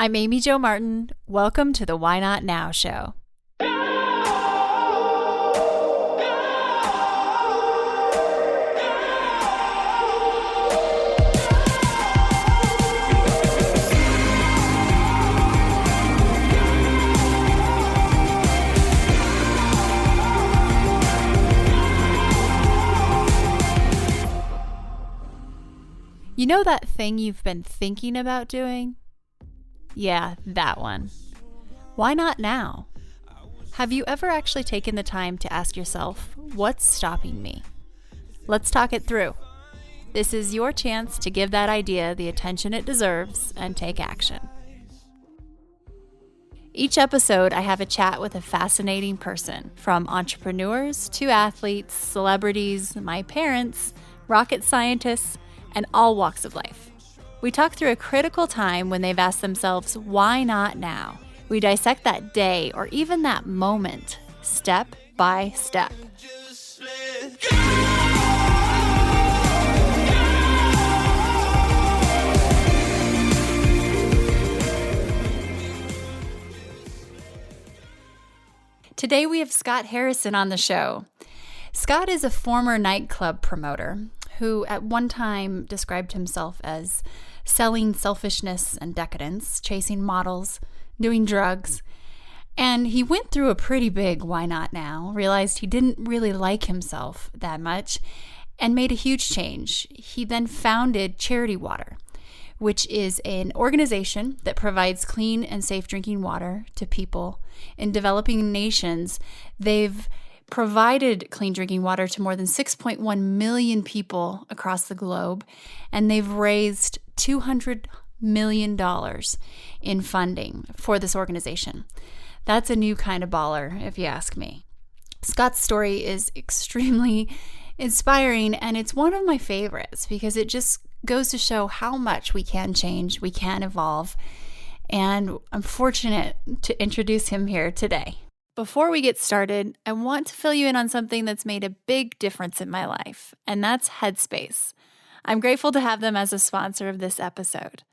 I'm Amy Jo Martin. Welcome to the Why Not Now show. You know that thing you've been thinking about doing? Yeah, that one. Why not now? Have you ever actually taken the time to ask yourself, what's stopping me? Let's talk it through. This is your chance to give that idea the attention it deserves and take action. Each episode, I have a chat with a fascinating person, from entrepreneurs to athletes, celebrities, my parents, rocket scientists, and all walks of life. We talk through a critical time when they've asked themselves, why not now? We dissect that day or even that moment, step by step. Today we have Scott Harrison on the show. Scott is a former nightclub promoter who at one time described himself as selling selfishness and decadence, chasing models, doing drugs. And he went through a pretty big why not now, realized he didn't really like himself that much, and made a huge change. He then founded Charity Water, which is an organization that provides clean and safe drinking water to people in developing nations. They've provided clean drinking water to more than 6.1 million people across the globe, and they've raised $200 million in funding for this organization. That's a new kind of baller, if you ask me. Scott's story is extremely inspiring, and it's one of my favorites because it just goes to show how much we can change, we can evolve, and I'm fortunate to introduce him here today. Before we get started, I want to fill you in on something that's made a big difference in my life, and that's Headspace. I'm grateful to have them as a sponsor of this episode.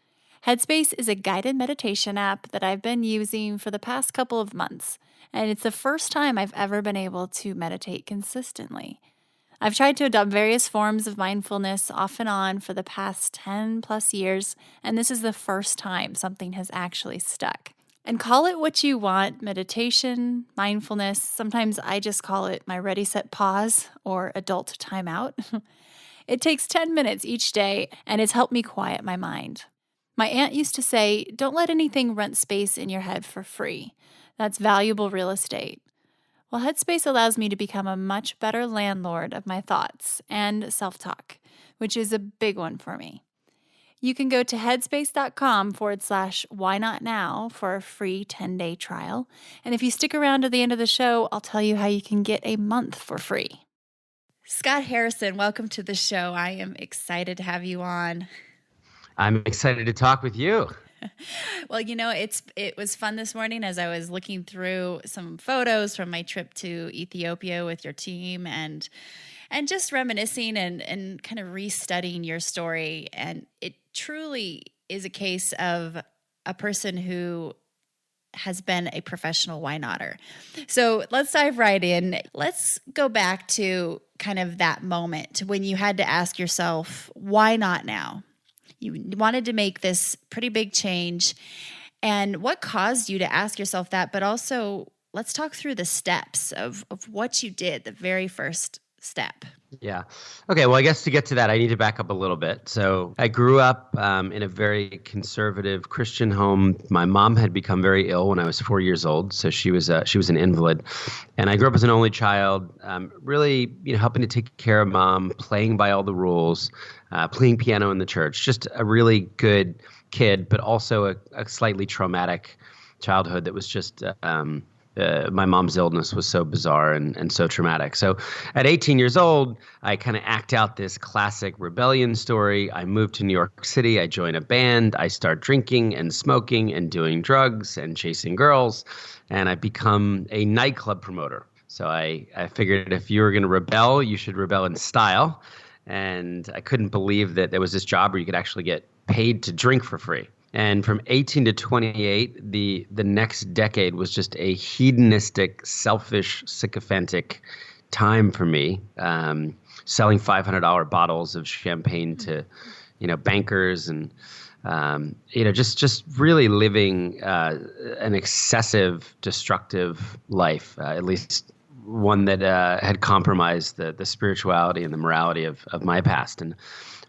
Headspace is a guided meditation app that I've been using for the past couple of months, and it's the first time I've ever been able to meditate consistently. I've tried to adopt various forms of mindfulness off and on for the past 10 plus years, and this is the first time something has actually stuck. And call it what you want, meditation, mindfulness. Sometimes I just call it my ready, set, pause or adult timeout. It takes 10 minutes each day, and it's helped me quiet my mind. My aunt used to say, don't let anything rent space in your head for free. That's valuable real estate. Well, Headspace allows me to become a much better landlord of my thoughts and self-talk, which is a big one for me. You can go to headspace.com/why not now for a free 10-day trial. And if you stick around to the end of the show, I'll tell you how you can get a month for free. Scott Harrison, welcome to the show. I am excited to have you on. I'm excited to talk with you. Well, you know, it was fun this morning as I was looking through some photos from my trip to Ethiopia with your team and just reminiscing and kind of restudying your story. And it truly is a case of a person who has been a professional why notter. So let's dive right in. Let's go back to kind of that moment when you had to ask yourself, why not now? You wanted to make this pretty big change. And what caused you to ask yourself that? But also, let's talk through the steps of what you did, the very first step. Yeah. Okay. Well, I guess to get to that, I need to back up a little bit. So I grew up in a very conservative Christian home. My mom had become very ill when I was 4 years old, so she was an invalid, and I grew up as an only child. Really, helping to take care of mom, playing by all the rules, playing piano in the church. Just a really good kid, but also a slightly traumatic childhood that was just. My mom's illness was so bizarre and so traumatic. So at 18 years old, I kind of act out this classic rebellion story. I moved to New York City. I join a band. I start drinking and smoking and doing drugs and chasing girls. And I become a nightclub promoter. So I figured if you were going to rebel, you should rebel in style. And I couldn't believe that there was this job where you could actually get paid to drink for free. And from 18 to 28, the next decade was just a hedonistic, selfish, sycophantic time for me. Selling $500 bottles of champagne to, bankers and, just really living an excessive, destructive life, at least one that had compromised the spirituality and the morality of my past. And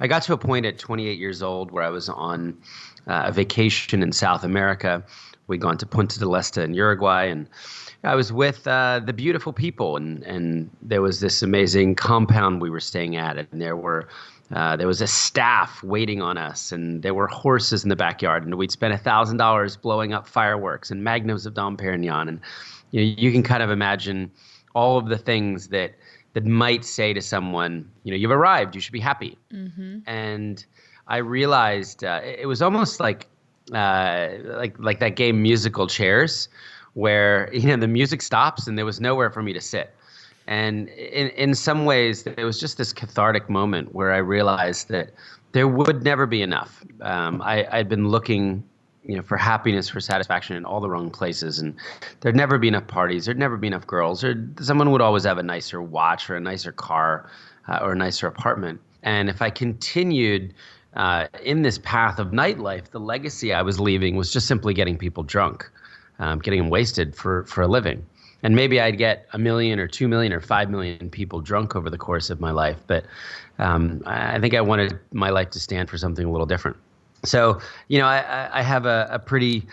I got to a point at 28 years old where I was on a vacation in South America. We'd gone to Punta del Este in Uruguay, and I was with the beautiful people, and there was this amazing compound we were staying at, and there was a staff waiting on us, and there were horses in the backyard, and we'd spent $1,000 blowing up fireworks and magnums of Dom Perignon, and you can kind of imagine all of the things that might say to someone, you've arrived, you should be happy. Mm-hmm. And I realized it was almost like that game Musical Chairs, where the music stops and there was nowhere for me to sit. And in some ways, there was just this cathartic moment where I realized that there would never be enough. I'd been looking for happiness, for satisfaction in all the wrong places. And there'd never be enough parties. There'd never be enough girls. Or someone would always have a nicer watch or a nicer car or a nicer apartment. And if I continued in this path of nightlife, the legacy I was leaving was just simply getting people drunk, getting them wasted for a living. And maybe I'd get 1 million or 2 million or 5 million people drunk over the course of my life. But I think I wanted my life to stand for something a little different. So, I have a pretty,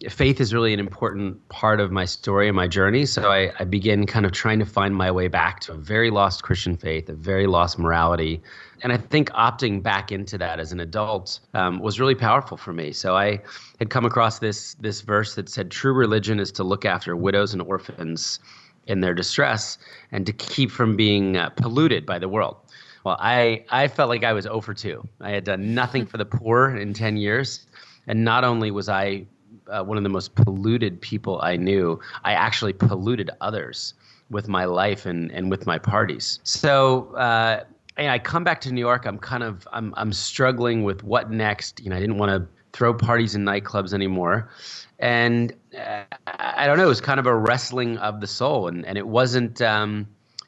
faith is really an important part of my story and my journey. So I begin kind of trying to find my way back to a very lost Christian faith, a very lost morality. And I think opting back into that as an adult was really powerful for me. So I had come across this verse that said, true religion is to look after widows and orphans in their distress and to keep from being polluted by the world. Well, I felt like I was 0 for 2. I had done nothing for the poor in 10 years. And not only was I one of the most polluted people I knew, I actually polluted others with my life and with my parties. So I come back to New York. I'm struggling with what next. I didn't want to throw parties in nightclubs anymore. And I don't know, it was kind of a wrestling of the soul. And it wasn't...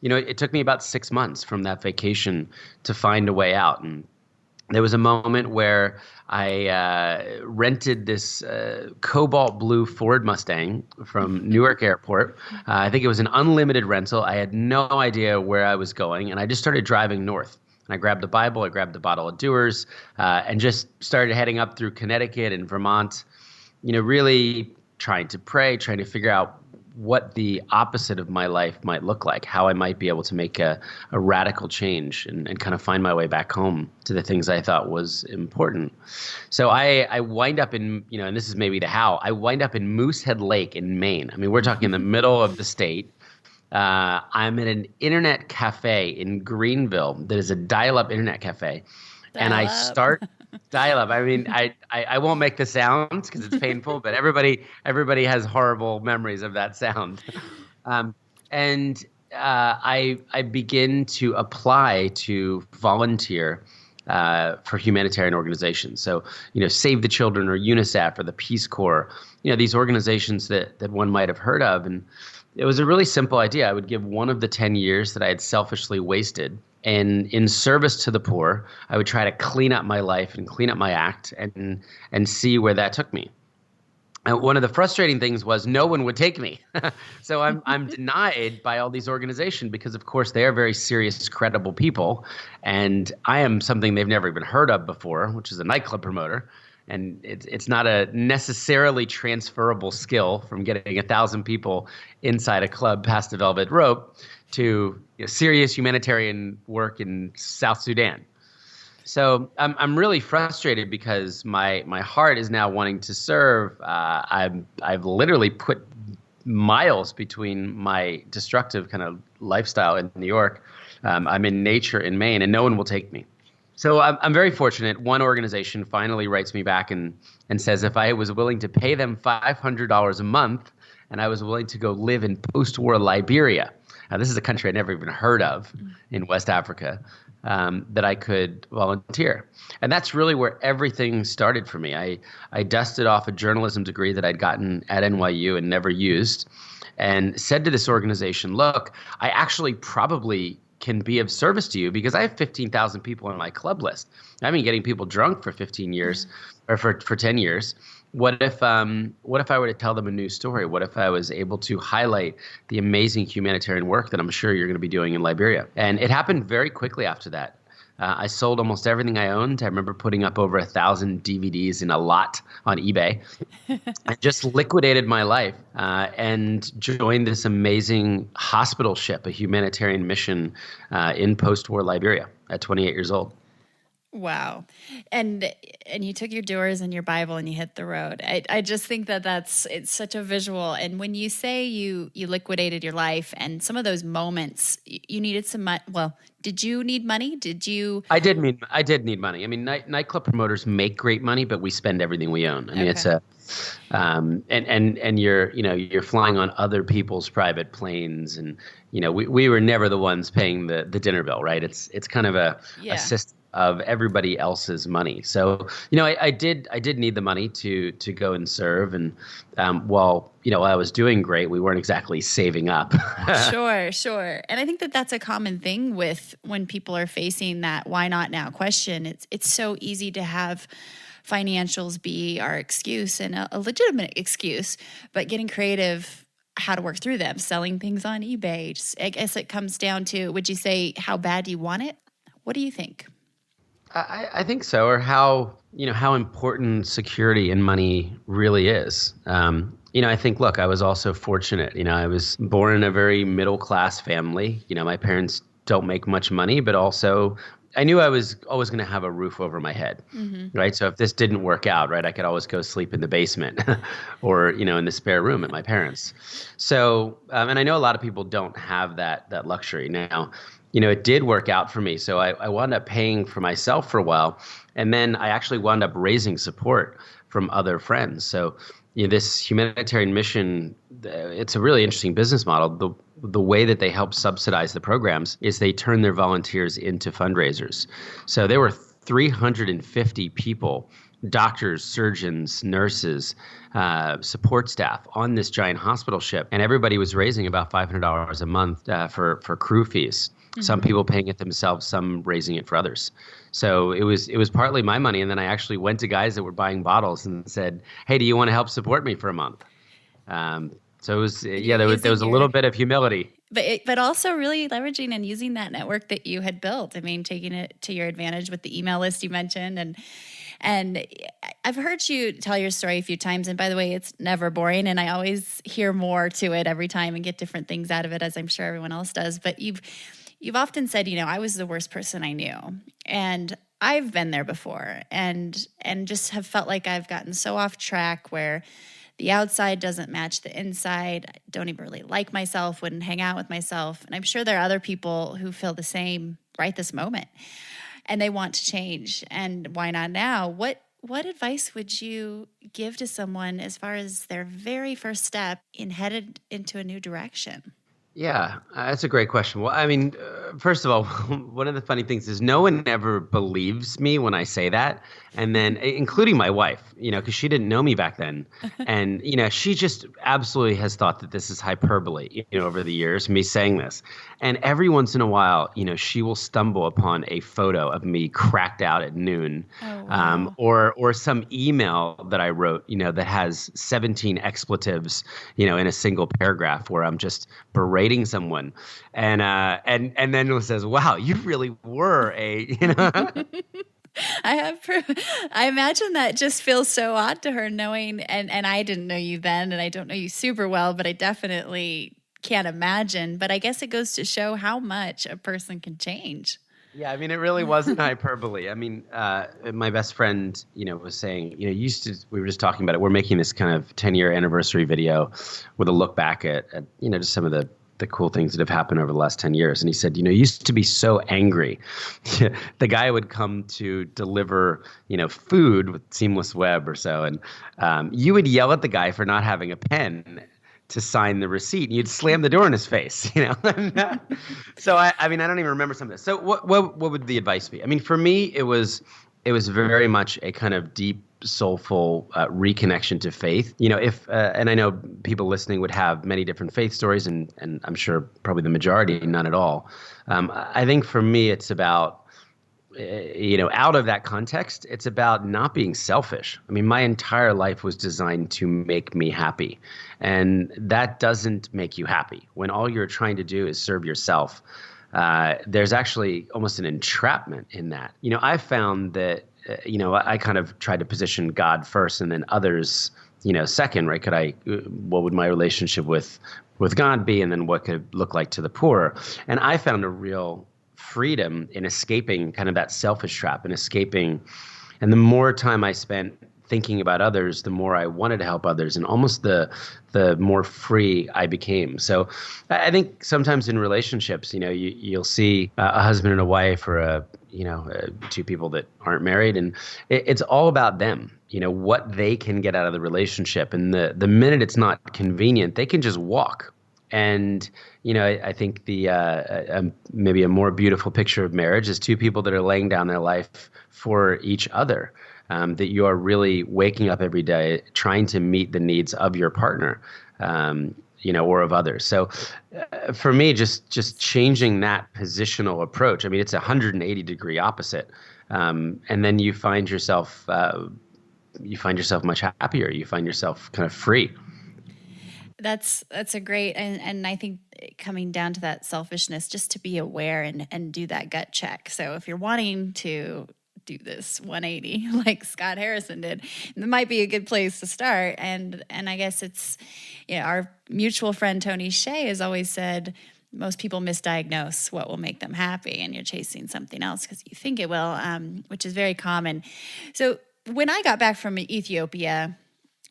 it took me about 6 months from that vacation to find a way out. And there was a moment where I rented this cobalt blue Ford Mustang from Newark Airport. I think it was an unlimited rental. I had no idea where I was going, and I just started driving north. And I grabbed a Bible, I grabbed a bottle of Dewar's, and just started heading up through Connecticut and Vermont, really trying to pray, trying to figure out what the opposite of my life might look like, how I might be able to make a radical change and kind of find my way back home to the things I thought was important. So I wind up in, and this is maybe the how, I wind up in Moosehead Lake in Maine. I mean, we're talking in the middle of the state. I'm at an internet cafe in Greenville that is a dial-up internet cafe. And I start dial-up. I mean, I won't make the sounds because it's painful, but everybody has horrible memories of that sound. And I begin to apply to volunteer for humanitarian organizations. So, Save the Children or UNICEF or the Peace Corps, these organizations that one might have heard of. And it was a really simple idea. I would give one of the 10 years that I had selfishly wasted. And in service to the poor, I would try to clean up my life and clean up my act and see where that took me. And one of the frustrating things was no one would take me. So I'm denied by all these organizations because, of course, they are very serious, credible people. And I am something they've never even heard of before, which is a nightclub promoter. And it's not a necessarily transferable skill from getting 1,000 people inside a club past the velvet rope to serious humanitarian work in South Sudan. So I'm really frustrated because my heart is now wanting to serve. I've literally put miles between my destructive kind of lifestyle in New York. I'm in nature in Maine, and no one will take me. So I'm very fortunate. One organization finally writes me back and says if I was willing to pay them $500 a month and I was willing to go live in post-war Liberia. Now, this is a country I never even heard of in West Africa. that I could volunteer. And that's really where everything started for me. I dusted off a journalism degree that I'd gotten at NYU and never used, and said to this organization, look, I actually probably can be of service to you because I have 15,000 people on my club list. I've been getting people drunk for 15 years or for 10 years. What if I were to tell them a new story? What if I was able to highlight the amazing humanitarian work that I'm sure you're going to be doing in Liberia? And it happened very quickly after that. I sold almost everything I owned. I remember putting up over 1,000 DVDs in a lot on eBay. I just liquidated my life and joined this amazing hospital ship, a humanitarian mission in post-war Liberia at 28 years old. Wow. And you took your doors and your Bible and you hit the road. I just think it's such a visual. And when you say you liquidated your life and some of those moments, you needed some money. Well, did you need money? I did need money. I mean, nightclub promoters make great money, but we spend everything we own. I mean, it's and you're flying on other people's private planes, and we were never the ones paying the dinner bill, right? It's kind of a system of everybody else's money. So, I did need the money to go and serve. And while I was doing great, we weren't exactly saving up. Sure. And I think that's a common thing with when people are facing that why not now question. It's so easy to have financials be our excuse, and a legitimate excuse, but getting creative how to work through them, selling things on eBay. I guess it comes down to, would you say, how bad you want it? What do you think? I think so, or how important security and money really is. I think, look, I was also fortunate. I was born in a very middle-class family. My parents don't make much money, but also I knew I was always going to have a roof over my head, right? So if this didn't work out, right, I could always go sleep in the basement or, in the spare room at my parents'. So, and I know a lot of people don't have that luxury now. It did work out for me. So I wound up paying for myself for a while. And then I actually wound up raising support from other friends. So, this humanitarian mission, it's a really interesting business model. The way that they help subsidize the programs is they turn their volunteers into fundraisers. So there were 350 people, doctors, surgeons, nurses, support staff on this giant hospital ship. And everybody was raising about $500 a month for crew fees. Some people paying it themselves, some raising it for others. So it was partly my money, and then I actually went to guys that were buying bottles and said, "Hey, do you want to help support me for a month?" So it was there was a little bit of humility, but also really leveraging and using that network that you had built. I mean, taking it to your advantage with the email list you mentioned, and I've heard you tell your story a few times. And by the way, it's never boring, and I always hear more to it every time and get different things out of it, as I'm sure everyone else does. But You've often said, I was the worst person I knew, and I've been there before, and just have felt like I've gotten so off track where the outside doesn't match the inside. I don't even really like myself, wouldn't hang out with myself. And I'm sure there are other people who feel the same right this moment, and they want to change. And why not now? What advice would you give to someone as far as their very first step in headed into a new direction? Yeah, that's a great question. Well, I mean, first of all, one of the funny things is no one ever believes me when I say that. And then, including my wife, because she didn't know me back then. And, she just absolutely has thought that this is hyperbole, over the years, me saying this. And every once in a while, she will stumble upon a photo of me cracked out at noon. Oh, wow. Or some email that I wrote, that has 17 expletives, in a single paragraph where I'm just berating someone. And then it says, wow, you really were I imagine that just feels so odd to her knowing, and I didn't know you then, and I don't know you super well, but I definitely can't imagine. But I guess it goes to show how much a person can change. Yeah, I mean, it really wasn't hyperbole. I mean, my best friend, was saying, we were just talking about it. We're making this kind of 10-year anniversary video with a look back at just some of the cool things that have happened over the last 10 years. And he said, you used to be so angry. The guy would come to deliver, food with Seamless Web or so. And you would yell at the guy for not having a pen to sign the receipt. And you'd slam the door in his face, So I mean, I don't even remember some of this. So what would the advice be? I mean, for me, it was very much a kind of deep, soulful reconnection to faith. If and I know people listening would have many different faith stories, and I'm sure probably the majority none at all. I think for me, it's about out of that context, it's about not being selfish. I mean, my entire life was designed to make me happy, and that doesn't make you happy when all you're trying to do is serve yourself. There's actually almost an entrapment in that. I found that, I kind of tried to position God first and then others, second, right? What would my relationship with God be? And then what could it look like to the poor? And I found a real freedom in escaping kind of that selfish trap and escaping. And the more time I spent thinking about others, the more I wanted to help others, and almost the more free I became. So I think sometimes in relationships, you'll see a husband and a wife, or two people that aren't married, and it's all about them, what they can get out of the relationship. And the minute it's not convenient, they can just walk. And, I think the maybe a more beautiful picture of marriage is two people that are laying down their life for each other. That you are really waking up every day trying to meet the needs of your partner, or of others. So for me, just changing that positional approach, I mean, it's a 180-degree opposite. And then you find yourself much happier. You find yourself kind of free. That's a great, and I think coming down to that selfishness, just to be aware and do that gut check. So if you're wanting to do this 180 like Scott Harrison did, it might be a good place to start. And I guess it's, our mutual friend Tony Shea has always said most people misdiagnose what will make them happy, and you're chasing something else because you think it will, which is very common. So when I got back from Ethiopia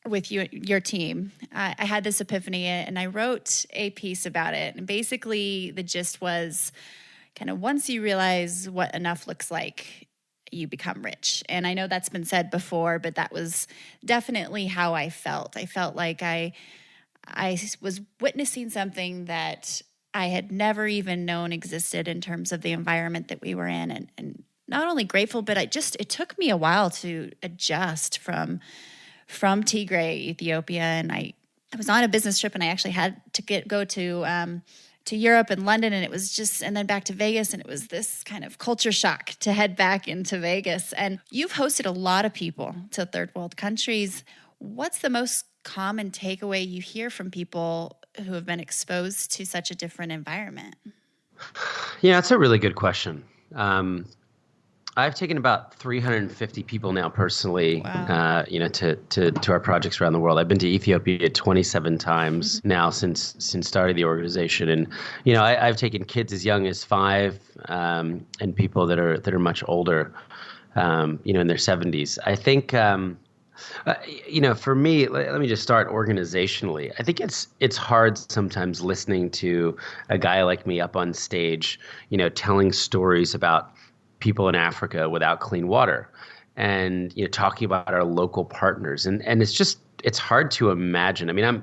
with your team, I had this epiphany, and I wrote a piece about it. And basically the gist was kind of, once you realize what enough looks like, you become rich. And I know that's been said before, but that was definitely how I felt. I felt like I was witnessing something that I had never even known existed in terms of the environment that we were in. And not only grateful, but it took me a while to adjust from Tigray, Ethiopia. And I was on a business trip, and I actually had to go to Europe and London, and it was and then back to Vegas, and it was this kind of culture shock to head back into Vegas. And you've hosted a lot of people to third world countries. What's the most common takeaway you hear from people who have been exposed to such a different environment? Yeah, that's a really good question. I've taken about 350 people now personally, wow. To our projects around the world. I've been to Ethiopia 27 times now since starting the organization, and I've taken kids as young as 5, and people that are much older, in their 70s. I think, for me, let me just start organizationally. I think it's hard sometimes listening to a guy like me up on stage, telling stories about people in Africa without clean water, and talking about our local partners, and it's hard to imagine. I mean,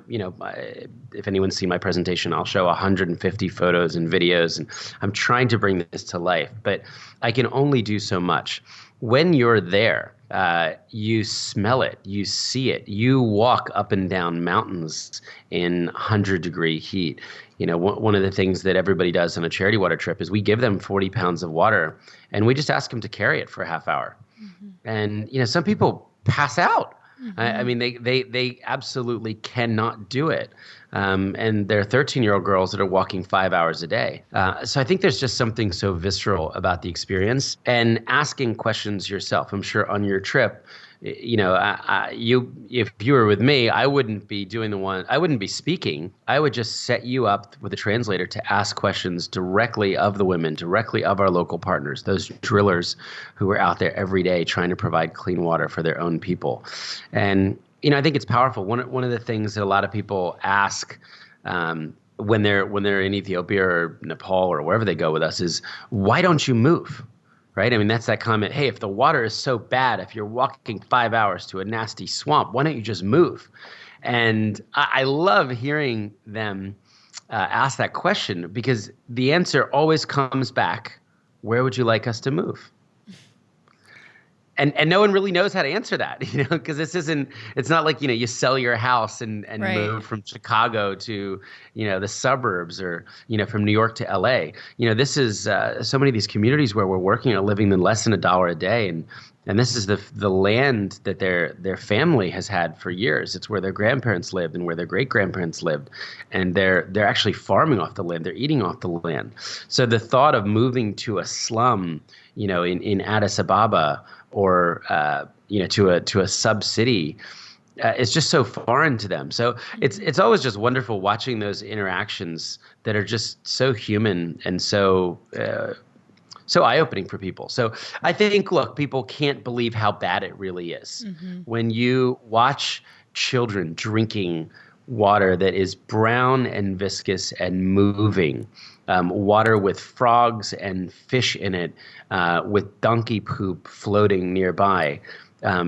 if anyone's seen my presentation, I'll show 150 photos and videos, and I'm trying to bring this to life, but I can only do so much. When you're there, you smell it, you see it, you walk up and down mountains in 100-degree heat. One of the things that everybody does on a charity water trip is we give them 40 pounds of water, and we just ask them to carry it for a half hour. Mm-hmm. And, some people pass out. Mm-hmm. I mean, they absolutely cannot do it. And they're 13-year-old girls that are walking 5 hours a day. So I think there's just something so visceral about the experience, and asking questions yourself. I'm sure on your trip, if you were with me, I wouldn't be speaking. I would just set you up with a translator to ask questions directly of the women, directly of our local partners, those drillers who are out there every day trying to provide clean water for their own people. And, I think it's powerful. One of the things that a lot of people ask, when they're in Ethiopia or Nepal or wherever they go with us is, why don't you move? Right? I mean, that's that comment, hey, if the water is so bad, if you're walking 5 hours to a nasty swamp, why don't you just move? And I love hearing them ask that question because the answer always comes back, where would you like us to move? And no one really knows how to answer that, because it's not like, you sell your house and Right. move from Chicago to, the suburbs or, from New York to LA. This is so many of these communities where we're working are living in less than $1 a day. And this is the land that their family has had for years. It's where their grandparents lived and where their great grandparents lived. And they're actually farming off the land. They're eating off the land. So the thought of moving to a slum, in Addis Ababa or to a sub city is just so foreign to them. So it's always just wonderful watching those interactions that are just so human and so eye-opening for people. So I think, look, people can't believe how bad it really is. When you watch children drinking water that is brown and viscous and moving, water with frogs and fish in it, with donkey poop floating nearby. I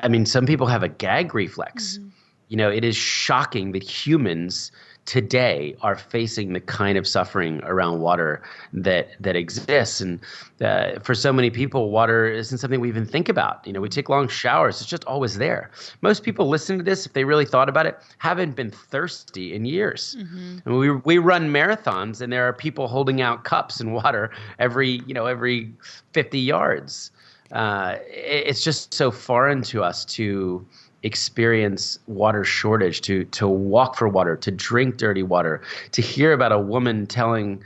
mean, some people have a gag reflex. It is shocking that humans today are facing the kind of suffering around water that exists. And for so many people, water isn't something we even think about. We take long showers. It's just always there. Most people listening to this, if they really thought about it, haven't been thirsty in years. I mean, we run marathons, and there are people holding out cups and water every 50 yards. It's just so foreign to us to experience water shortage, to walk for water, to drink dirty water, to hear about a woman telling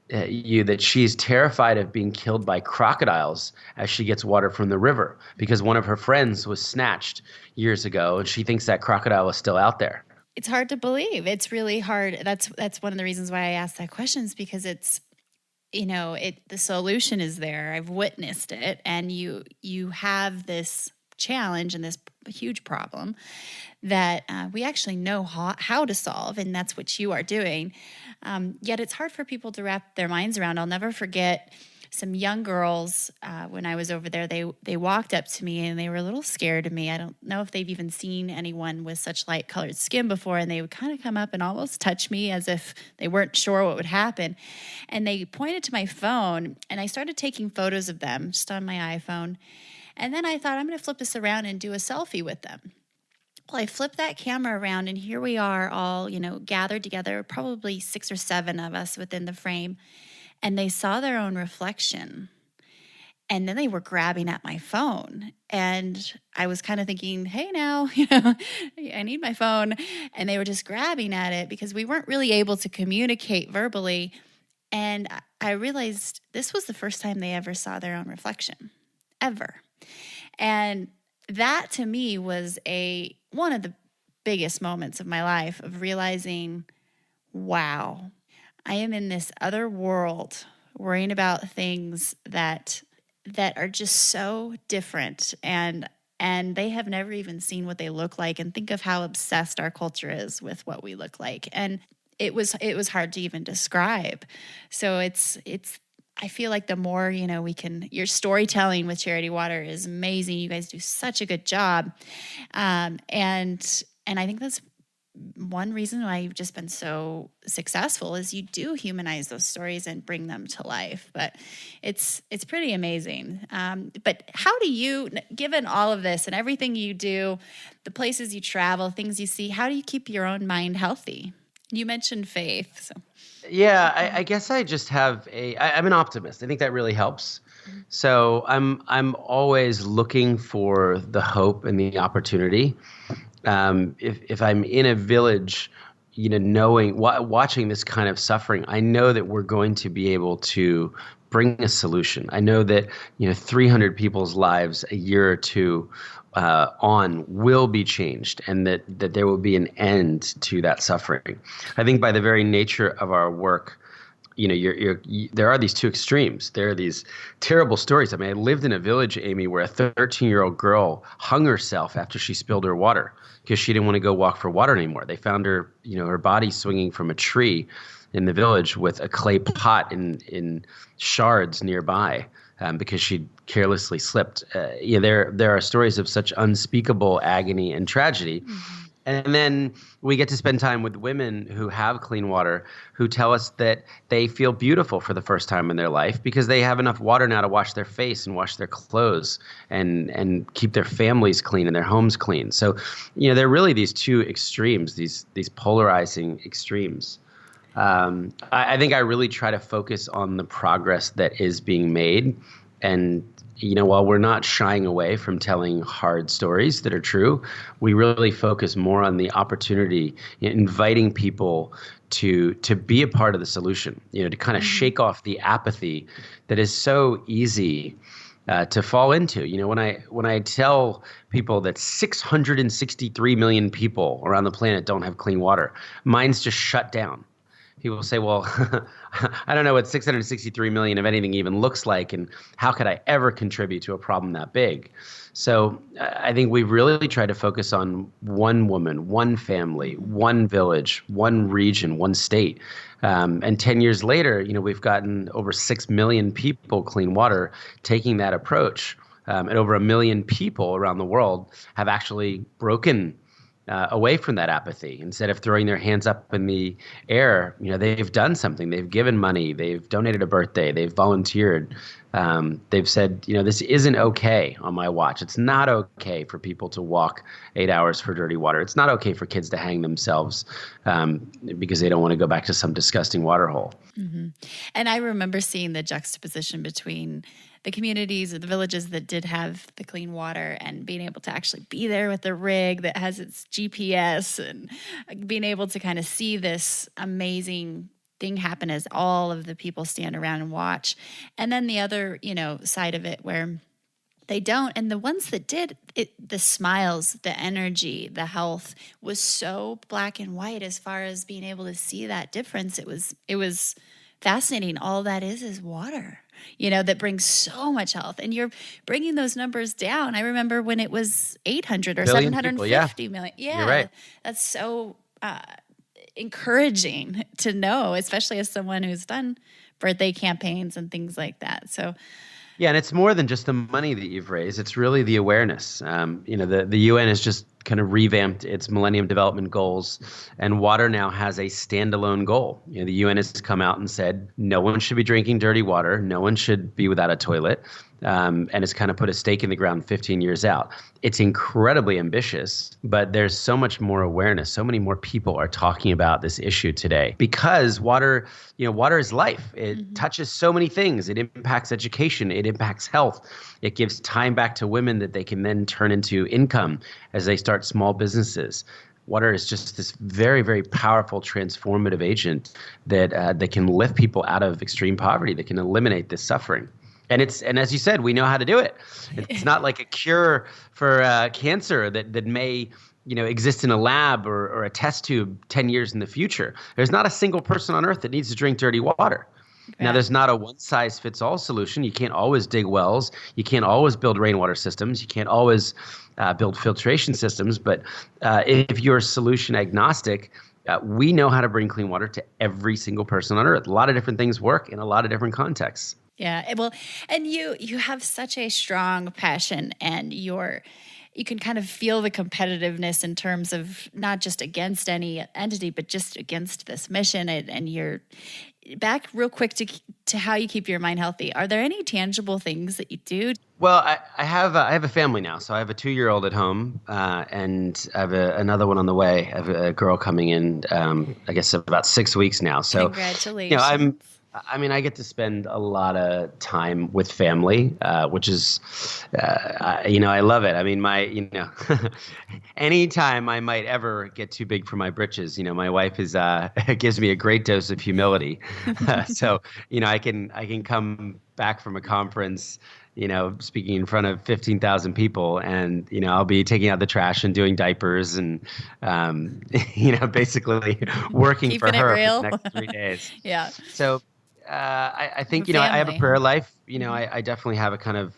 you that she's terrified of being killed by crocodiles as she gets water from the river because one of her friends was snatched years ago and she thinks that crocodile is still out there. It's hard to believe. It's really hard. That's one of the reasons why I asked that question, is because it's, the solution is there. I've witnessed it, and you have this challenge and this huge problem that we actually know how to solve, and that's what you are doing. Yet it's hard for people to wrap their minds around. I'll never forget some young girls when I was over there. They walked up to me and they were a little scared of me. I don't know if they've even seen anyone with such light colored skin before, and they would kind of come up and almost touch me as if they weren't sure what would happen. And they pointed to my phone, and I started taking photos of them just on my iPhone. And then I thought, I'm going to flip this around and do a selfie with them. Well, I flipped that camera around, and here we are all, gathered together, probably 6 or 7 of us within the frame. And they saw their own reflection. And then they were grabbing at my phone. And I was kind of thinking, hey, now, I need my phone. And they were just grabbing at it because we weren't really able to communicate verbally. And I realized this was the first time they ever saw their own reflection, ever. And that to me was one of the biggest moments of my life, of realizing, wow, I am in this other world worrying about things that are just so different, and they have never even seen what they look like. And think of how obsessed our culture is with what we look like. And it was hard to even describe. So it's I feel like the more, your storytelling with Charity Water is amazing. You guys do such a good job. And I think that's one reason why you've just been so successful, is you do humanize those stories and bring them to life. But it's pretty amazing. But how do you, given all of this and everything you do, the places you travel, things you see, how do you keep your own mind healthy? You mentioned faith, so. Yeah, I guess I just have I'm an optimist. I think that really helps. So I'm always looking for the hope and the opportunity. If I'm in a village, watching this kind of suffering, I know that we're going to be able to bring a solution. I know that 300 people's lives a year or two on will be changed, and that there will be an end to that suffering. I think by the very nature of our work, there are these two extremes. There are these terrible stories. I mean, I lived in a village, Amy, where a 13-year-old girl hung herself after she spilled her water because she didn't want to go walk for water anymore. They found her, her body swinging from a tree in the village with a clay pot in shards nearby. because she'd carelessly slipped. There are stories of such unspeakable agony and tragedy. And then we get to spend time with women who have clean water, who tell us that they feel beautiful for the first time in their life because they have enough water now to wash their face and wash their clothes and keep their families clean and their homes clean. So, there are really these two extremes, these polarizing extremes. I think I really try to focus on the progress that is being made. And while we're not shying away from telling hard stories that are true, we really focus more on the opportunity, inviting people to be a part of the solution, to kind of shake off the apathy that is so easy to fall into. When I tell people that 663 million people around the planet don't have clean water, minds just shut down. People say, well, I don't know what 663 million of anything even looks like, and how could I ever contribute to a problem that big? So I think we've really tried to focus on one woman, one family, one village, one region, one state. And 10 years later, we've gotten over 6 million people clean water taking that approach. And over 1 million people around the world have actually broken away from that apathy. Instead of throwing their hands up in the air, they've done something. They've given money. They've donated a birthday. They've volunteered. They've said, this isn't okay on my watch. It's not okay for people to walk 8 hours for dirty water. It's not okay for kids to hang themselves because they don't want to go back to some disgusting water hole. Mm-hmm. And I remember seeing the juxtaposition between the communities or the villages that did have the clean water and being able to actually be there with the rig that has its GPS and being able to kind of see this amazing thing happen as all of the people stand around and watch. And then the other, side of it where they don't. And the ones that did, the smiles, the energy, the health was so black and white as far as being able to see that difference. It was fascinating. All that is water, that brings so much health. And you're bringing those numbers down. I remember when it was 800 or Billion 750 people, million. Yeah, you're right. That's so encouraging to know, especially as someone who's done birthday campaigns and things like that. So, yeah, and it's more than just the money that you've raised. It's really the awareness. The UN has just kind of revamped its Millennium Development Goals, and water now has a standalone goal. The UN has come out and said no one should be drinking dirty water, no one should be without a toilet, and it's kind of put a stake in the ground 15 years out. It's incredibly ambitious, but there's so much more awareness. So many more people are talking about this issue today because water is life. It touches so many things. It impacts education. It impacts health. It gives time back to women that they can then turn into income as they start small businesses. Water is just this very, very powerful transformative agent that can lift people out of extreme poverty, that can eliminate this suffering. And as you said, we know how to do it. It's not like a cure for cancer that may exist in a lab or a test tube 10 years in the future. There's not a single person on earth that needs to drink dirty water. Right. Now, there's not a one-size-fits-all solution. You can't always dig wells. You can't always build rainwater systems. You can't always build filtration systems. But if you're solution agnostic, we know how to bring clean water to every single person on earth. A lot of different things work in a lot of different contexts. Yeah, well, and you have such a strong passion, and you can kind of feel the competitiveness in terms of not just against any entity, but just against this mission. And you're back real quick to how you keep your mind healthy. Are there any tangible things that you do? Well, I have a family now. So I have a 2-year-old at home, and I have another one on the way. I have a girl coming in, I guess about 6 weeks now. So congratulations. I get to spend a lot of time with family, which is, I love it. I mean, anytime I might ever get too big for my britches, my wife gives me a great dose of humility. So, I can come back from a conference, speaking in front of 15,000 people, and, I'll be taking out the trash and doing diapers and, basically working Keeping for her real. for the next 3 days. Yeah. So, I think, I have a prayer life. I definitely have a kind of,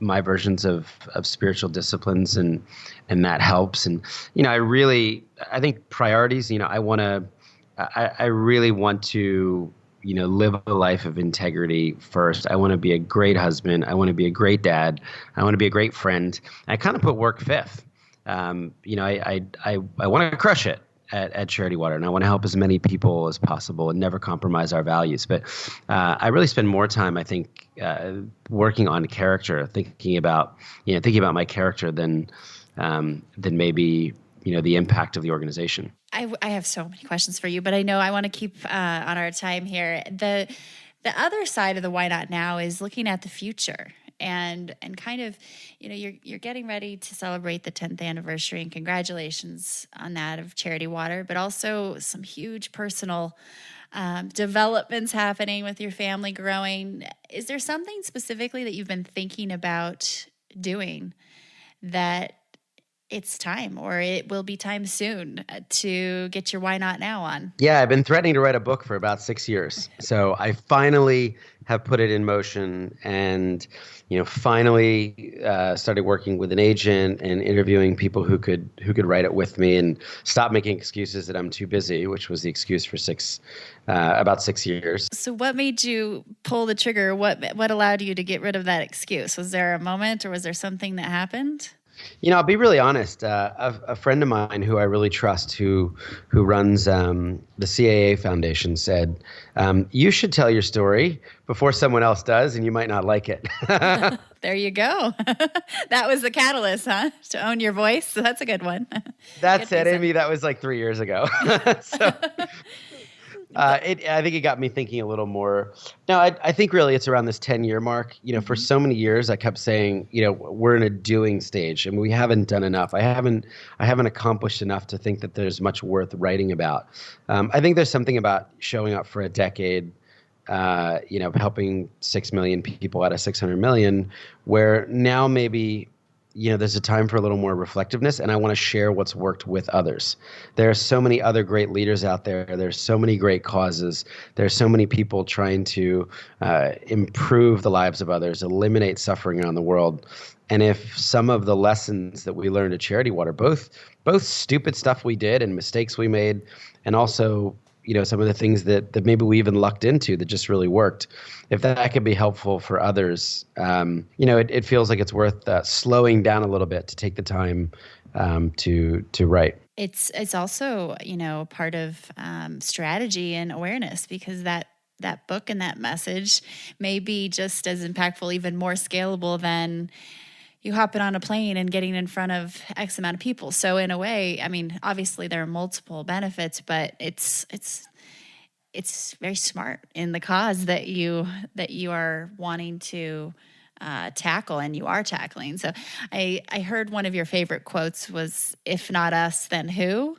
my versions of spiritual disciplines, and that helps. And, I think priorities, I really want to live a life of integrity first. I want to be a great husband. I want to be a great dad. I want to be a great friend. I kind of put work fifth. I want to crush it at Charity Water, and I want to help as many people as possible and never compromise our values. But I really spend more time, I think, working on character, thinking about my character than maybe the impact of the organization. I have so many questions for you, but I know I want to keep on our time here. The other side of the why not now is looking at the future and kind of, you're getting ready to celebrate the 10th anniversary, and congratulations on that of Charity Water, but also some huge personal developments happening with your family growing. Is there something specifically that you've been thinking about doing that it's time, or it will be time soon, to get your why not now on? Yeah, I've been threatening to write a book for about 6 years. So I finally have put it in motion, and finally started working with an agent and interviewing people who could write it with me, and stop making excuses that I'm too busy, which was the excuse for about 6 years. So what made you pull the trigger? What allowed you to get rid of that excuse? Was there a moment, or was there something that happened? I'll be really honest. A friend of mine who I really trust, who runs the CAA Foundation, said, you should tell your story before someone else does, and you might not like it. There you go. That was the catalyst, huh? To own your voice. So that's a good one. That's it, Amy. That was like 3 years ago. So I think it got me thinking a little more. No, I think really it's around this 10-year mark. For so many years I kept saying, we're in a doing stage and we haven't done enough. I haven't accomplished enough to think that there's much worth writing about. I think there's something about showing up for a decade, helping 6 million people out of 600 million, where now maybe there's a time for a little more reflectiveness, and I want to share what's worked with others. There are so many other great leaders out there. There's so many great causes. There's so many people trying to improve the lives of others, eliminate suffering around the world. And if some of the lessons that we learned at Charity Water, both stupid stuff we did and mistakes we made, and also some of the things that maybe we even lucked into that just really worked, if that could be helpful for others, it feels like it's worth slowing down a little bit to take the time to write. It's also, part of strategy and awareness, because that book and that message may be just as impactful, even more scalable than you hopping on a plane and getting in front of X amount of people. So in a way, I mean, obviously there are multiple benefits, but it's very smart in the cause that you are wanting to tackle, and you are tackling. So I heard one of your favorite quotes was, "If not us, then who?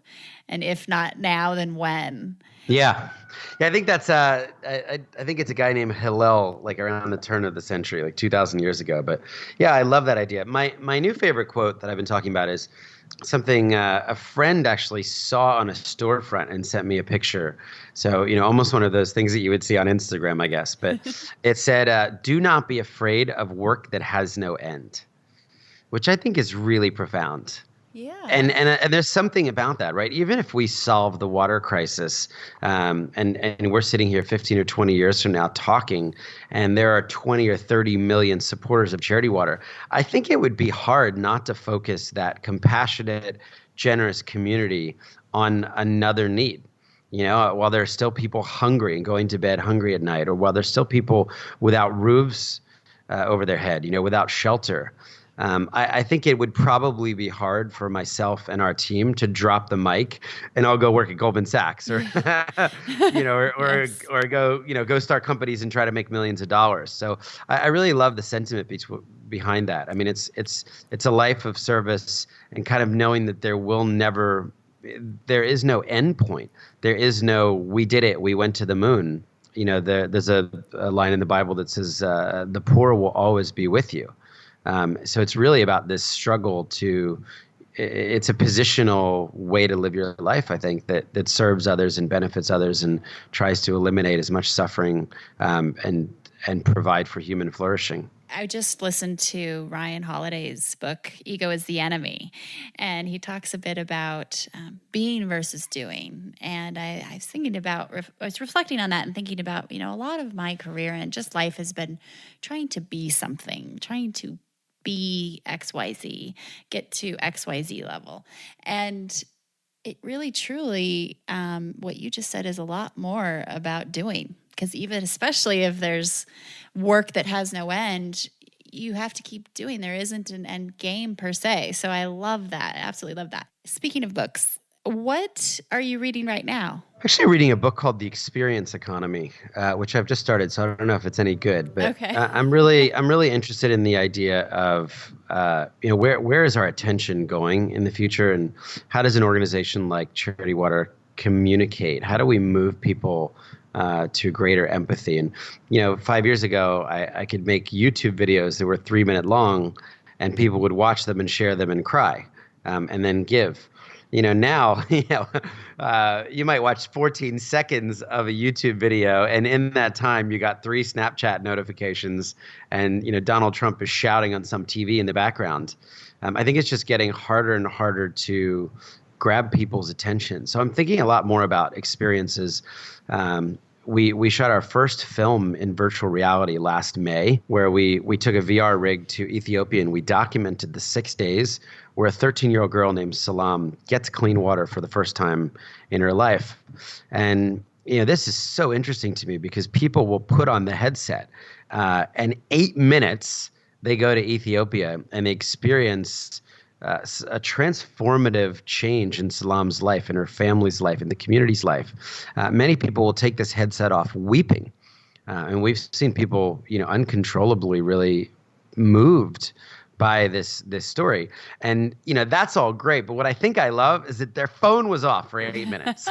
And if not now, then when?" Yeah, I think that's I think it's a guy named Hillel, like around the turn of the century, like 2,000 years ago. But yeah, I love that idea. My new favorite quote that I've been talking about is something a friend actually saw on a storefront and sent me a picture. So, almost one of those things that you would see on Instagram, I guess. But it said, "Do not be afraid of work that has no end," which I think is really profound. Yeah. And there's something about that, right? Even if we solve the water crisis, and we're sitting here 15 or 20 years from now talking, and there are 20 or 30 million supporters of Charity Water, I think it would be hard not to focus that compassionate, generous community on another need. While there are still people hungry and going to bed hungry at night, or while there's still people without roofs over their head, without shelter. I think it would probably be hard for myself and our team to drop the mic and I'll go work at Goldman Sachs, or or go start companies and try to make millions of dollars. So I really love the sentiment behind that. I mean, it's a life of service, and kind of knowing that there is no end point. There is no, we did it, we went to the moon. There's a line in the Bible that says, the poor will always be with you. So it's really about this struggle it's a positional way to live your life, I think, that serves others and benefits others and tries to eliminate as much suffering and provide for human flourishing. I just listened to Ryan Holiday's book, Ego is the Enemy, and he talks a bit about being versus doing. And I was thinking about, I was reflecting on that and thinking about, a lot of my career and just life has been trying to be something, trying to be XYZ, get to XYZ level. And it really, truly, what you just said is a lot more about doing. Because even, especially if there's work that has no end, you have to keep doing. There isn't an end game per se. So I love that. I absolutely love that. Speaking of books, what are you reading right now? Actually reading a book called The Experience Economy, which I've just started, so I don't know if it's any good. But okay. I'm really interested in the idea of where is our attention going in the future, and how does an organization like Charity Water communicate? How do we move people to greater empathy? And 5 years ago, I could make YouTube videos that were 3-minute long, and people would watch them and share them and cry, and then give. Now, you might watch 14 seconds of a YouTube video, and in that time, you got 3 Snapchat notifications, and Donald Trump is shouting on some TV in the background. I think it's just getting harder and harder to grab people's attention. So I'm thinking a lot more about experiences. We shot our first film in virtual reality last May, where we took a VR rig to Ethiopia and we documented the 6 days where a 13-year-old girl named Salam gets clean water for the first time in her life. And this is so interesting to me because people will put on the headset, and 8 minutes they go to Ethiopia and they experience a transformative change in Salam's life, in her family's life, in the community's life. Many people will take this headset off weeping. And we've seen people, uncontrollably really moved by this story. And, that's all great. But what I think I love is that their phone was off for 8 minutes.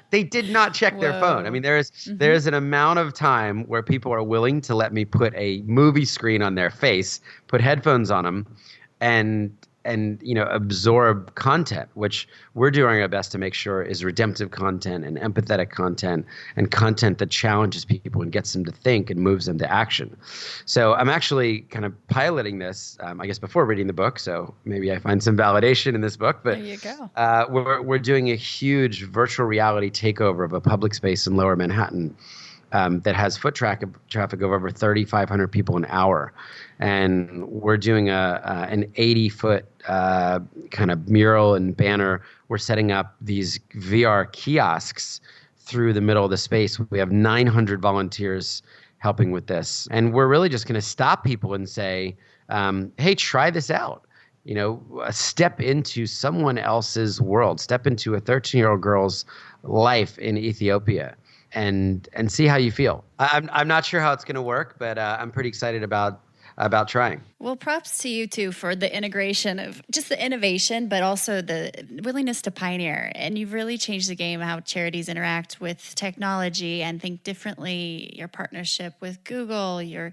They did not check their phone. I mean, there's an amount of time where people are willing to let me put a movie screen on their face, put headphones on them, and absorb content, which we're doing our best to make sure is redemptive content and empathetic content and content that challenges people and gets them to think and moves them to action. So I'm actually kind of piloting this, I guess, before reading the book. So maybe I find some validation in this book. But there you go. We're doing a huge virtual reality takeover of a public space in Lower Manhattan that has foot traffic of over 3,500 people an hour. And we're doing an 80-foot kind of mural and banner. We're setting up these VR kiosks through the middle of the space. We have 900 volunteers helping with this. And we're really just going to stop people and say, hey, try this out. Step into someone else's world. Step into a 13-year-old girl's life in Ethiopia. And see how you feel. I'm not sure how it's going to work, but I'm pretty excited about trying. Well, props to you too for the integration of just the innovation, but also the willingness to pioneer. And you've really changed the game how charities interact with technology and think differently. Your partnership with Google, your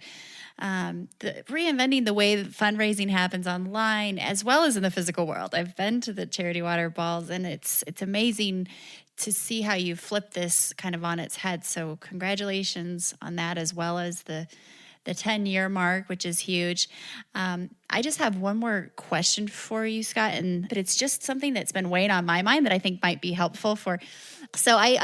reinventing the way that fundraising happens online as well as in the physical world. I've been to the Charity Water balls, and it's amazing to see how you flip this kind of on its head. So congratulations on that, as well as the 10-year mark, which is huge. I just have one more question for you, Scott, but it's just something that's been weighing on my mind that I think might be helpful for. So I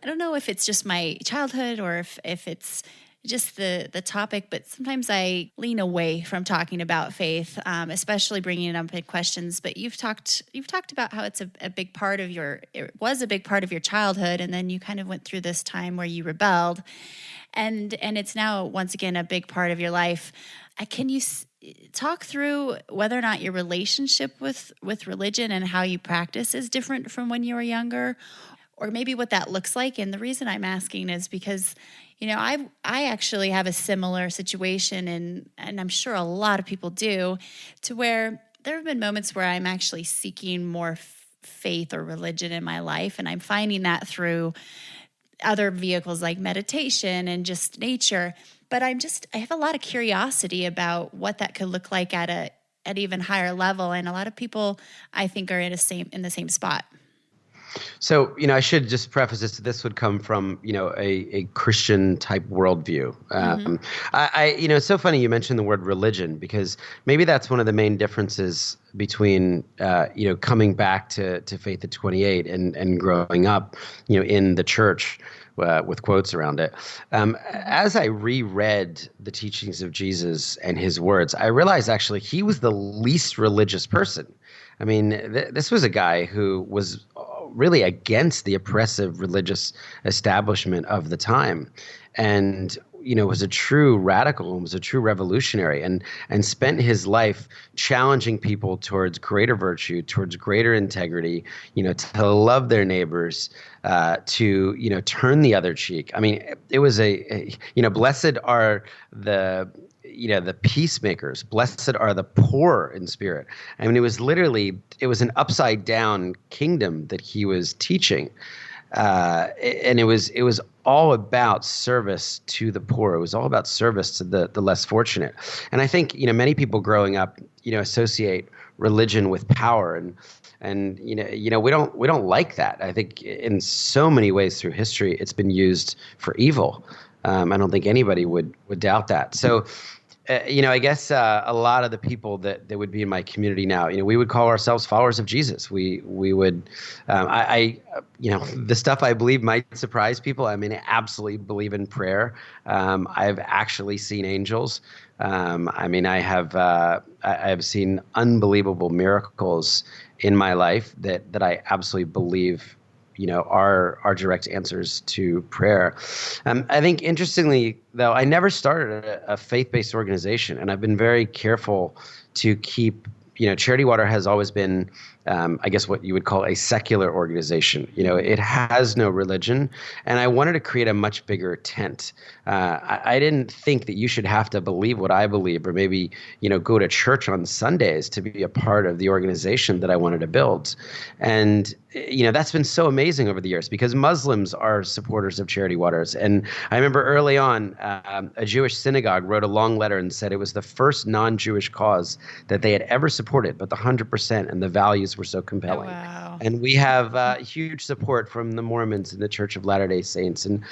don't know if it's just my childhood or if it's just the topic, but sometimes I lean away from talking about faith, especially bringing it up in questions. But you've talked about how it was a big part of your childhood, and then you kind of went through this time where you rebelled, and it's now once again a big part of your life. Can you talk through whether or not your relationship with religion and how you practice is different from when you were younger, or maybe what that looks like? And the reason I'm asking is because I actually have a similar situation, and I'm sure a lot of people do, to where there have been moments where I'm actually seeking more faith or religion in my life, and I'm finding that through other vehicles like meditation and just nature. But I have a lot of curiosity about what that could look like at an even higher level, and a lot of people I think are in the same spot. So, I should just preface this. This would come from, a Christian type worldview. Mm-hmm. It's so funny you mentioned the word religion, because maybe that's one of the main differences between, coming back to faith at 28 and growing up, in the church. With quotes around it. As I reread the teachings of Jesus and his words, I realized actually he was the least religious person. I mean, this was a guy who was really against the oppressive religious establishment of the time, and was a true radical and was a true revolutionary, and spent his life challenging people towards greater virtue, towards greater integrity, to love their neighbors, to turn the other cheek. I mean, it was blessed are the peacemakers, blessed are the poor in spirit. I mean, it was an upside down kingdom that he was teaching. And it was all about service to the poor. It was all about service to the less fortunate. And I think, many people growing up, associate religion with power, and we don't like that. I think in so many ways through history, it's been used for evil. I don't think anybody would doubt that. So, I guess a lot of the people that would be in my community now, we would call ourselves followers of Jesus. We would, the stuff I believe might surprise people. I mean, I absolutely believe in prayer. I've actually seen angels. I have seen unbelievable miracles in my life that I absolutely believe are direct answers to prayer. I think interestingly, though, I never started a faith-based organization, and I've been very careful to keep, Charity Water has always been, I guess what you would call a secular organization. It has no religion, and I wanted to create a much bigger tent. I didn't think that you should have to believe what I believe, or maybe, go to church on Sundays to be a part of the organization that I wanted to build. And, that's been so amazing over the years, because Muslims are supporters of Charity Waters. And I remember early on, a Jewish synagogue wrote a long letter and said it was the first non-Jewish cause that they had ever supported, but the 100% and the values were so compelling. Oh, wow. And we have huge support from the Mormons and the Church of Latter-day Saints. And,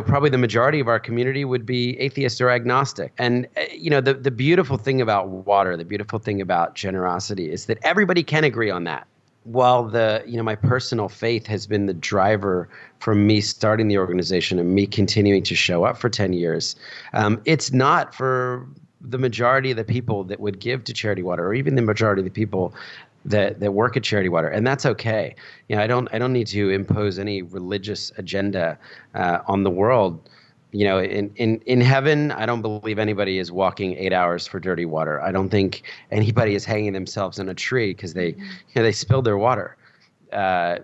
probably the majority of our community would be atheist or agnostic. And, the beautiful thing about water, the beautiful thing about generosity is that everybody can agree on that. While my personal faith has been the driver for me starting the organization and me continuing to show up for 10 years, it's not for the majority of the people that would give to Charity Water, or even the majority of the people that work at Charity Water, and that's okay. I don't need to impose any religious agenda on the world. In heaven, I don't believe anybody is walking 8 hours for dirty water. I don't think anybody is hanging themselves in a tree because they spilled their water. I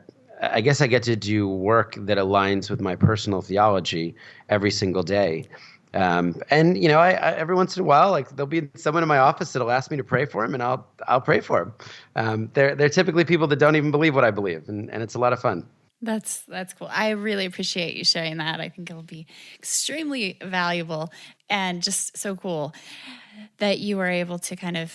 guess I get to do work that aligns with my personal theology every single day. I every once in a while, like, there'll be someone in my office that'll ask me to pray for him, and I'll pray for him. They're typically people that don't even believe what I believe, and it's a lot of fun. That's cool. I really appreciate you sharing that. I think it'll be extremely valuable, and just so cool that you were able to kind of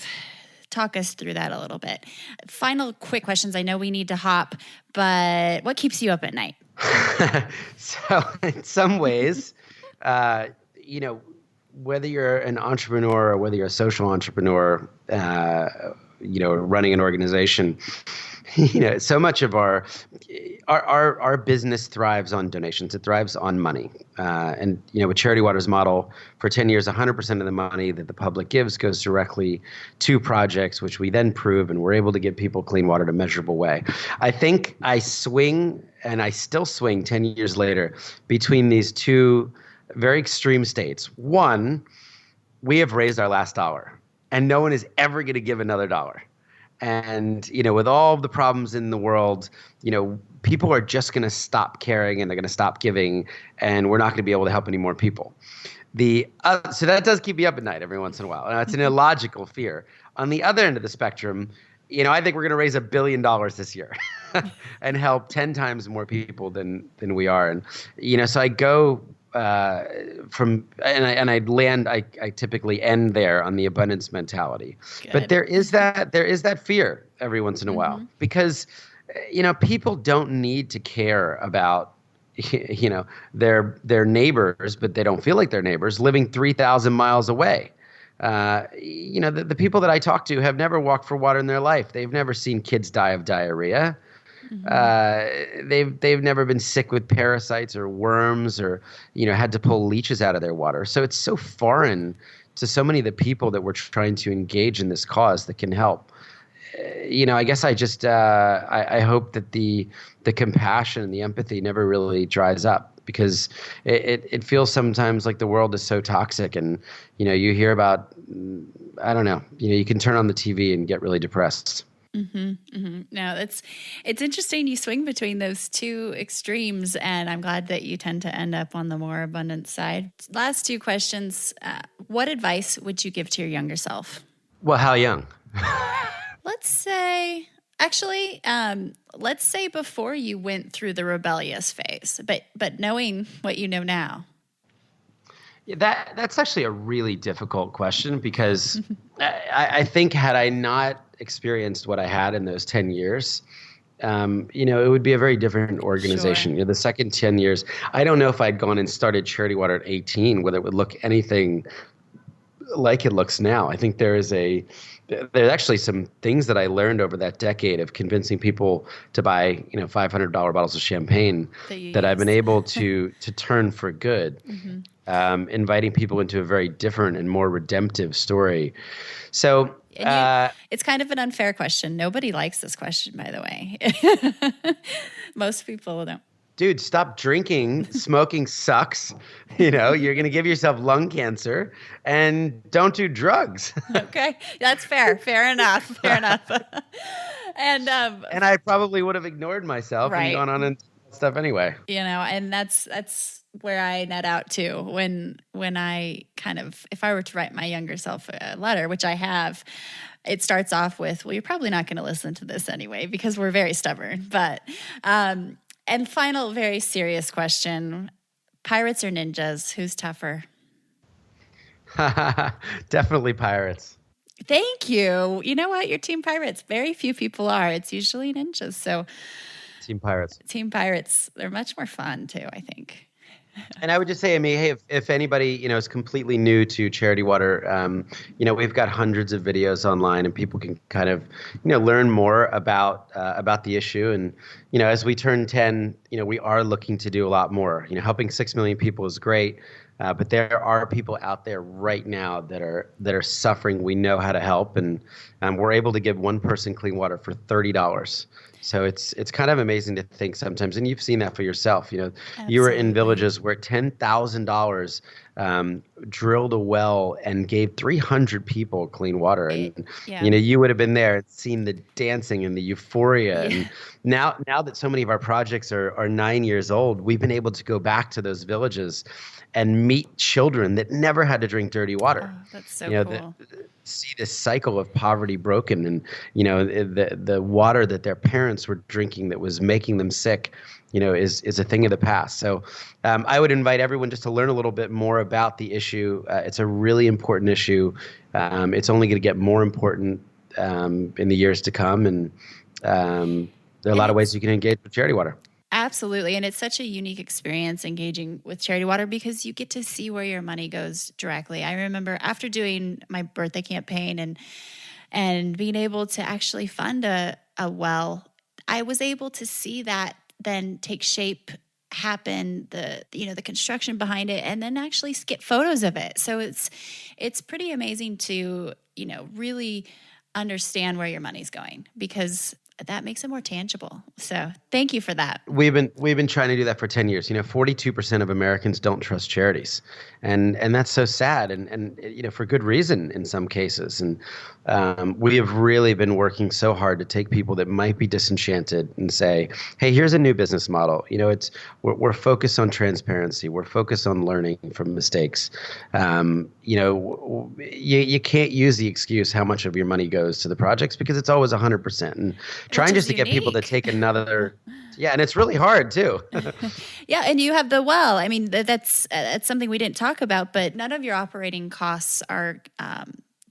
talk us through that a little bit. Final quick questions. I know we need to hop, but what keeps you up at night? So in some ways, whether you're an entrepreneur or whether you're a social entrepreneur, running an organization, so much of our business thrives on donations. It thrives on money. And with Charity Water's model, for 10 years, 100% of the money that the public gives goes directly to projects, which we then prove, and we're able to give people clean water in a measurable way. I think I swing, and I still swing 10 years later, between these two very extreme states. One, we have raised our last dollar, and no one is ever going to give another dollar. And, with all the problems in the world, people are just going to stop caring, and they're going to stop giving, and we're not going to be able to help any more people. So that does keep me up at night every once in a while. And it's an illogical fear. On the other end of the spectrum, I think we're going to raise $1 billion this year and help 10 times more people than we are. And, so I go I typically end there on the abundance mentality. Good. But there is that fear every once in a while, because People don't need to care about their neighbors, but they don't feel like their neighbors living 3,000 miles away. The people that I talk to have never walked for water in their life. They've never seen kids die of diarrhea. Mm-hmm. Uh, they've never been sick with parasites or worms, or had to pull leeches out of their water. So it's so foreign to so many of the people that we're trying to engage in this cause that can help. I guess I just I hope that the compassion and the empathy never really dries up, because it feels sometimes like the world is so toxic, and you hear about, I don't know, you can turn on the TV and get really depressed. Mm-hmm, mm-hmm. No, it's interesting. You swing between those two extremes, and I'm glad that you tend to end up on the more abundant side. Last two questions. What advice would you give to your younger self? Well, how young? Let's say, actually, let's say before you went through the rebellious phase, but knowing what you know now. Yeah, that's actually a really difficult question, because I think had I not experienced what I had in those 10 years, it would be a very different organization. Sure. The second 10 years, I don't know if I'd gone and started Charity Water at 18, whether it would look anything like it looks now. I think there's actually some things that I learned over that decade of convincing people to buy, $500 bottles of champagne that I've been able to turn for good. Mm-hmm. Inviting people into a very different and more redemptive story. So it's kind of an unfair question. Nobody likes this question, by the way. Most people don't. Dude, stop drinking. Smoking sucks. You're going to give yourself lung cancer, and don't do drugs. Okay. That's fair. Fair enough. Fair enough. And I probably would have ignored myself and gone on and stuff anyway. And that's where I net out to when I if I were to write my younger self a letter, which I have, it starts off with, well, you're probably not going to listen to this anyway, because we're very stubborn. But, and final, very serious question, pirates or ninjas, who's tougher? Definitely pirates. Thank you. You know what? You're team pirates. Very few people are. It's usually ninjas. So team pirates. Team pirates. They're much more fun too, I think. And I would just say, hey, if anybody, is completely new to Charity Water, we've got hundreds of videos online, and people can kind of, learn more about the issue. And, as we turn 10, we are looking to do a lot more. Helping 6 million people is great. But there are people out there right now that are suffering. We know how to help, and we're able to give one person clean water for $30. So it's kind of amazing to think sometimes, and you've seen that for yourself. You were in villages where $10,000 drilled a well and gave 300 people clean water, and you would have been there and seen the dancing and the euphoria. Yeah. And now that so many of our projects are 9 years old, we've been able to go back to those villages and meet children that never had to drink dirty water. Oh, that's so cool. See this cycle of poverty broken, and the water that their parents were drinking that was making them sick, is a thing of the past. So I would invite everyone just to learn a little bit more about the issue. It's a really important issue. It's only going to get more important in the years to come, and there are a lot of ways you can engage with Charity Water. Absolutely. And it's such a unique experience engaging with Charity Water, because you get to see where your money goes directly. I remember after doing my birthday campaign and being able to actually fund a well, I was able to see that then take shape, happen, the construction behind it, and then actually get photos of it. So it's pretty amazing to, really understand where your money's going, because that makes it more tangible. So thank you for that. We've been trying to do that for 10 years. 42% of Americans don't trust charities. And that's so sad, and for good reason in some cases. And we have really been working so hard to take people that might be disenchanted and say, hey, here's a new business model. We're focused on transparency. We're focused on learning from mistakes. You can't use the excuse how much of your money goes to the projects, because it's always 100%. And trying just to get people to take another. Yeah, and it's really hard too. Yeah, and you have the well. I mean, that's something we didn't talk about, but none of your operating costs are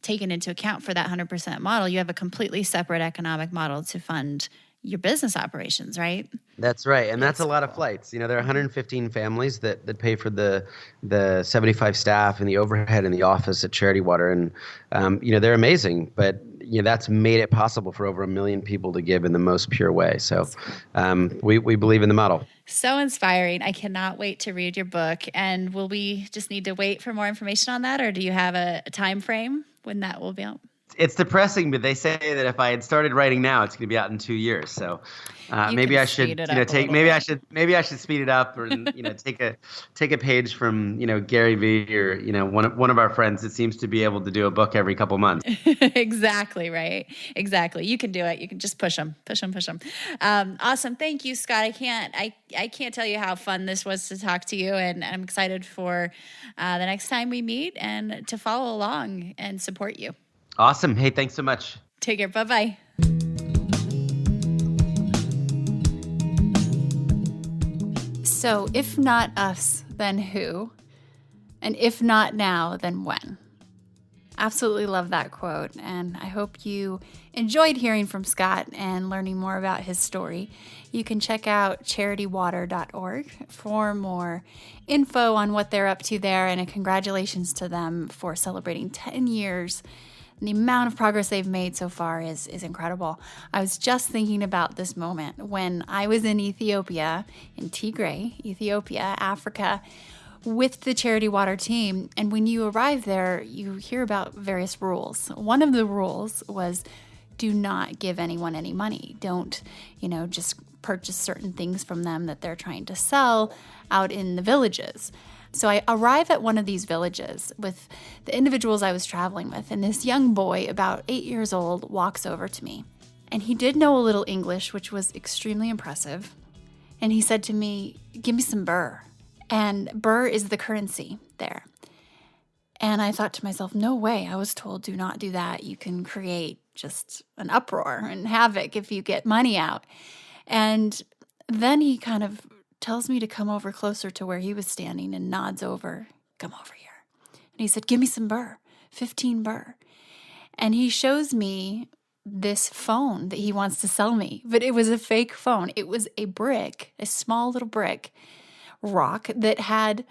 taken into account for that 100% model. You have a completely separate economic model to fund your business operations, right? That's right. And that's It's a so lot of cool. flights. There are 115 families that pay for the 75 staff and the overhead in the office at Charity Water. And, they're amazing. But, that's made it possible for over 1 million people to give in the most pure way. So Cool. we believe in the model. So inspiring. I cannot wait to read your book. And will we just need to wait for more information on that? Or do you have a time frame when that will be out? It's depressing, but they say that if I had started writing now, it's going to be out in 2 years. So maybe I should, maybe I should speed it up, or take a page from Gary Vee, or one of our friends that seems to be able to do a book every couple months. Exactly right. Exactly. You can do it. You can just push them. Awesome. Thank you, Scott. I can't tell you how fun this was to talk to you, and I'm excited for the next time we meet and to follow along and support you. Awesome. Hey, thanks so much. Take care. Bye-bye. So if not us, then who? And if not now, then when? Absolutely love that quote. And I hope you enjoyed hearing from Scott and learning more about his story. You can check out charitywater.org for more info on what they're up to there. And congratulations to them for celebrating 10 years. The amount of progress they've made so far is incredible. I was just thinking about this moment when I was in Ethiopia, in Tigray, Ethiopia, Africa, with the Charity Water team. And when you arrive there, you hear about various rules. One of the rules was do not give anyone any money. Don't, just purchase certain things from them that they're trying to sell out in the villages. So I arrive at one of these villages with the individuals I was traveling with, and this young boy, about 8 years old, walks over to me. And he did know a little English, which was extremely impressive. And he said to me, "Give me some burr." And burr is the currency there. And I thought to myself, no way. I was told, do not do that. You can create just an uproar and havoc if you get money out. And then he kind of tells me to come over closer to where he was standing and nods over, "Come over here." And he said, "Give me some burr, 15 burr." And he shows me this phone that he wants to sell me, but it was a fake phone. It was a brick, a small little brick rock that had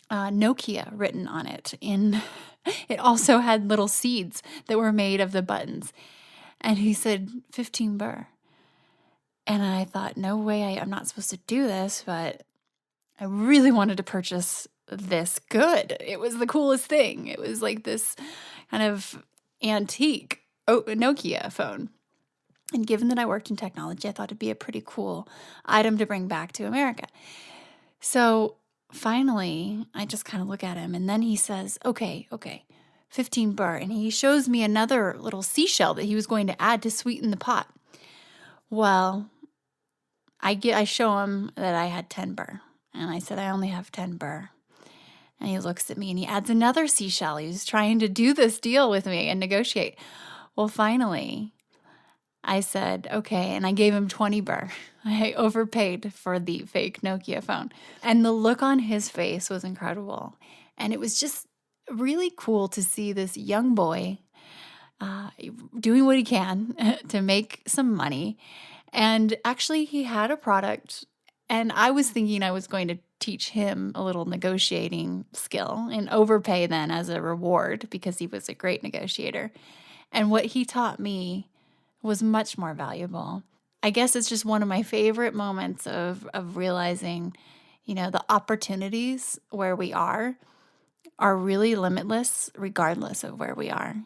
Nokia written on it. It also had little seeds that were made of the buttons. And he said, 15 burr. And I thought, no way, I'm not supposed to do this, but I really wanted to purchase this good. It was the coolest thing. It was like this kind of antique Nokia phone. And given that I worked in technology, I thought it'd be a pretty cool item to bring back to America. So finally, I just kind of look at him, and then he says, okay, 15 burr. And he shows me another little seashell that he was going to add to sweeten the pot. Well, I show him that I had 10 burr. And I said, I only have 10 burr. And he looks at me and he adds another seashell. He was trying to do this deal with me and negotiate. Well, finally, I said, okay. And I gave him 20 burr. I overpaid for the fake Nokia phone. And the look on his face was incredible. And it was just really cool to see this young boy doing what he can to make some money. And actually, he had a product, and I was thinking I was going to teach him a little negotiating skill and overpay then as a reward because he was a great negotiator. And what he taught me was much more valuable. I guess it's just one of my favorite moments of realizing, the opportunities where we are really limitless regardless of where we are.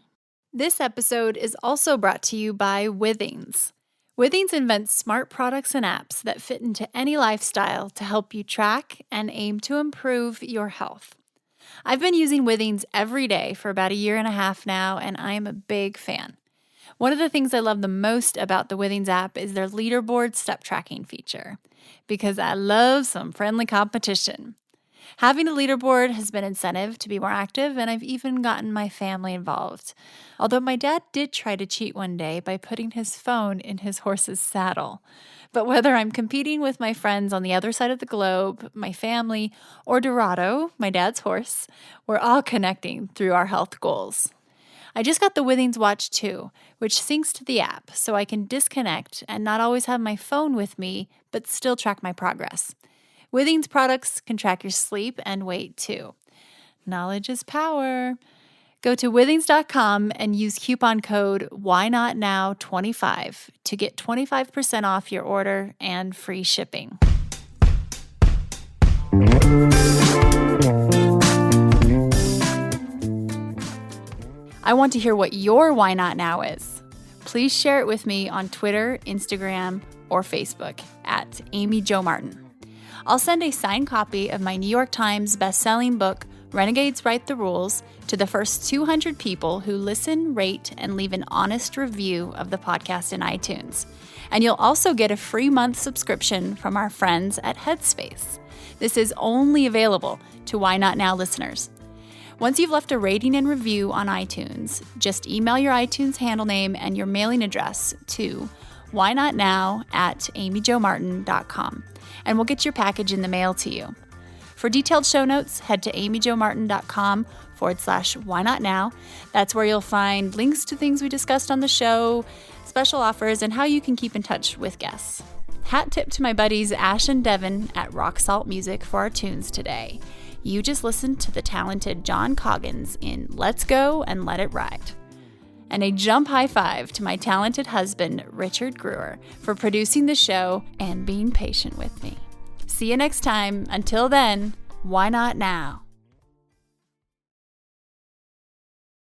This episode is also brought to you by Withings. Withings invents smart products and apps that fit into any lifestyle to help you track and aim to improve your health. I've been using Withings every day for about 1.5 years now, and I am a big fan. One of the things I love the most about the Withings app is their leaderboard step tracking feature, because I love some friendly competition. Having a leaderboard has been incentive to be more active, and I've even gotten my family involved. Although my dad did try to cheat one day by putting his phone in his horse's saddle. But whether I'm competing with my friends on the other side of the globe, my family, or Dorado, my dad's horse, we're all connecting through our health goals. I just got the Withings Watch 2, which syncs to the app so I can disconnect and not always have my phone with me, but still track my progress. Withings products can track your sleep and weight too. Knowledge is power. Go to withings.com and use coupon code WhyNotNow25 to get 25% off your order and free shipping. I want to hear what your Why Not Now is. Please share it with me on Twitter, Instagram, or Facebook at Amy Jo Martin. I'll send a signed copy of my New York Times best-selling book, Renegades Write the Rules, to the first 200 people who listen, rate, and leave an honest review of the podcast in iTunes. And you'll also get a free month subscription from our friends at Headspace. This is only available to Why Not Now listeners. Once you've left a rating and review on iTunes, just email your iTunes handle name and your mailing address to whynotnow@amyjomartin.com, and we'll get your package in the mail to you. For detailed show notes, head to amyjomartin.com/whynotnow. That's where you'll find links to things we discussed on the show, special offers, and how you can keep in touch with guests. Hat tip to my buddies Ash and Devin at Rock Salt Music for our tunes today. You just listened to the talented John Coggins in Let's Go and Let It Ride. And a jump high five to my talented husband, Richard Gruer, for producing the show and being patient with me. See you next time. Until then, why not now?